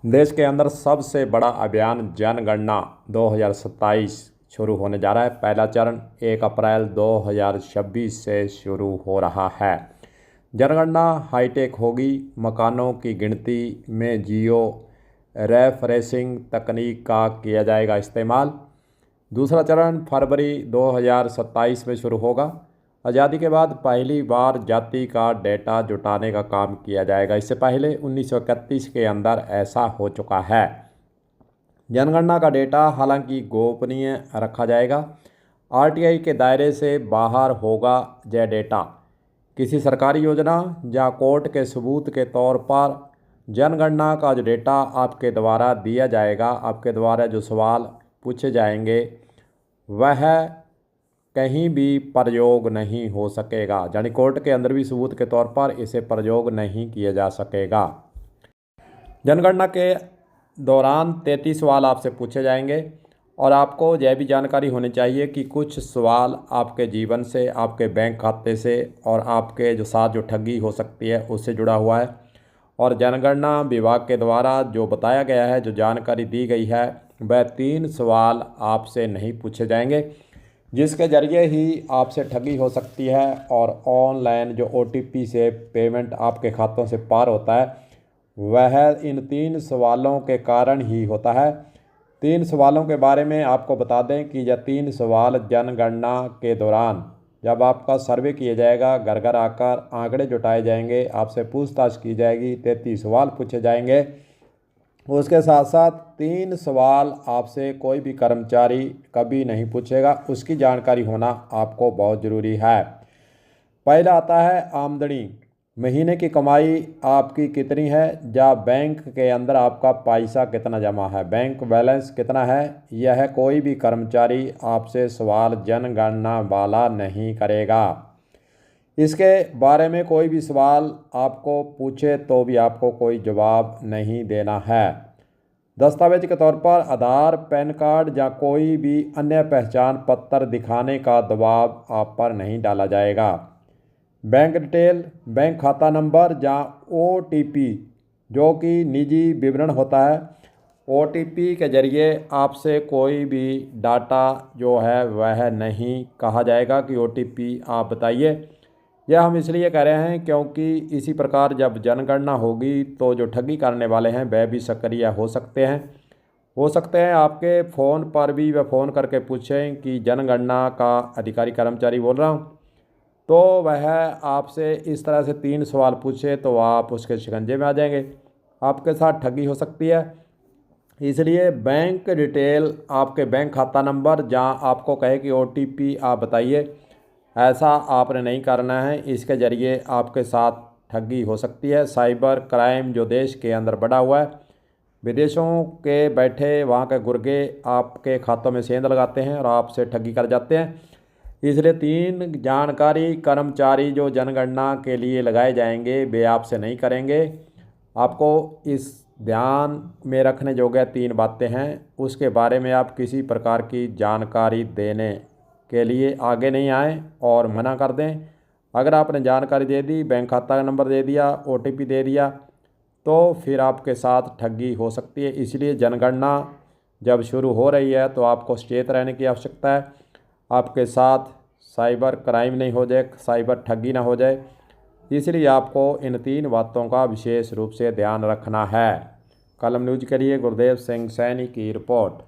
देश के अंदर सबसे बड़ा अभियान जनगणना 2027 शुरू होने जा रहा है। पहला चरण 1 अप्रैल 2026 से शुरू हो रहा है। जनगणना हाईटेक होगी। मकानों की गिनती में जियो रेफरेंसिंग तकनीक का किया जाएगा इस्तेमाल। दूसरा चरण फरवरी 2027 में शुरू होगा। आज़ादी के बाद पहली बार जाति का डेटा जुटाने का काम किया जाएगा। इससे पहले 1931 के अंदर ऐसा हो चुका है। जनगणना का डेटा हालांकि गोपनीय रखा जाएगा। आरटीआई के दायरे से बाहर होगा यह डेटा। किसी सरकारी योजना या कोर्ट के सबूत के तौर पर जनगणना का जो डेटा आपके द्वारा दिया जाएगा, आपके द्वारा जो सवाल पूछे जाएंगे, वह कहीं भी प्रयोग नहीं हो सकेगा। यानी कोर्ट के अंदर भी सबूत के तौर पर इसे प्रयोग नहीं किया जा सकेगा। जनगणना के दौरान 33 सवाल आपसे पूछे जाएंगे और आपको यह भी जानकारी होनी चाहिए कि कुछ सवाल आपके जीवन से, आपके बैंक खाते से और आपके जो साथ जो ठगी हो सकती है उससे जुड़ा हुआ है। और जनगणना विभाग के द्वारा जो बताया गया है, जो जानकारी दी गई है, वह 3 सवाल आपसे नहीं पूछे जाएंगे, जिसके ज़रिए ही आपसे ठगी हो सकती है और ऑनलाइन जो OTP से पेमेंट आपके खातों से पार होता है, वह इन 3 सवालों के कारण ही होता है। 3 सवालों के बारे में आपको बता दें कि यह 3 सवाल जनगणना के दौरान जब आपका सर्वे किया जाएगा, घर घर आकर आंकड़े जुटाए जाएंगे, आपसे पूछताछ की जाएगी, 33 सवाल पूछे जाएंगे। उसके साथ साथ 3 सवाल आपसे कोई भी कर्मचारी कभी नहीं पूछेगा, उसकी जानकारी होना आपको बहुत ज़रूरी है। पहला आता है आमदनी। महीने की कमाई आपकी कितनी है, या बैंक के अंदर आपका पैसा कितना जमा है, बैंक बैलेंस कितना है। यह कोई भी कर्मचारी आपसे सवाल जनगणना वाला नहीं करेगा। इसके बारे में कोई भी सवाल आपको पूछे तो भी आपको कोई जवाब नहीं देना है। दस्तावेज के तौर पर आधार, पैन कार्ड या कोई भी अन्य पहचान पत्र दिखाने का दबाव आप पर नहीं डाला जाएगा। बैंक डिटेल, बैंक खाता नंबर या OTP जो कि निजी विवरण होता है, OTP के जरिए आपसे कोई भी डाटा जो है वह नहीं कहा जाएगा कि OTP आप बताइए। यह हम इसलिए कह रहे हैं क्योंकि इसी प्रकार जब जनगणना होगी तो जो ठगी करने वाले हैं वह भी सक्रिय हो सकते हैं। हो सकते हैं आपके फ़ोन पर भी वह फ़ोन करके पूछें कि जनगणना का अधिकारी कर्मचारी बोल रहा हूँ, तो वह आपसे इस तरह से 3 सवाल पूछे तो आप उसके शिकंजे में आ जाएंगे, आपके साथ ठगी हो सकती है। इसलिए बैंक डिटेल, आपके बैंक खाता नंबर, जहाँ आपको कहे कि OTP आप बताइए, ऐसा आपने नहीं करना है। इसके ज़रिए आपके साथ ठगी हो सकती है। साइबर क्राइम जो देश के अंदर बढ़ा हुआ है, विदेशों के बैठे वहाँ के गुर्गे आपके खातों में सेंध लगाते हैं और आपसे ठगी कर जाते हैं। इसलिए 3 जानकारी कर्मचारी जो जनगणना के लिए लगाए जाएंगे वे आपसे नहीं करेंगे। आपको इस ध्यान में रखने योग्य 3 बातें हैं, उसके बारे में आप किसी प्रकार की जानकारी देने के लिए आगे नहीं आएँ और मना कर दें। अगर आपने जानकारी दे दी, बैंक खाता का नंबर दे दिया, OTP दे दिया, तो फिर आपके साथ ठगी हो सकती है। इसलिए जनगणना जब शुरू हो रही है तो आपको सचेत रहने की आवश्यकता है। आपके साथ साइबर क्राइम नहीं हो जाए, साइबर ठगी ना हो जाए, इसलिए आपको इन 3 बातों का विशेष रूप से ध्यान रखना है। कलम न्यूज़ के लिए गुरदेव सिंह सैनी की रिपोर्ट।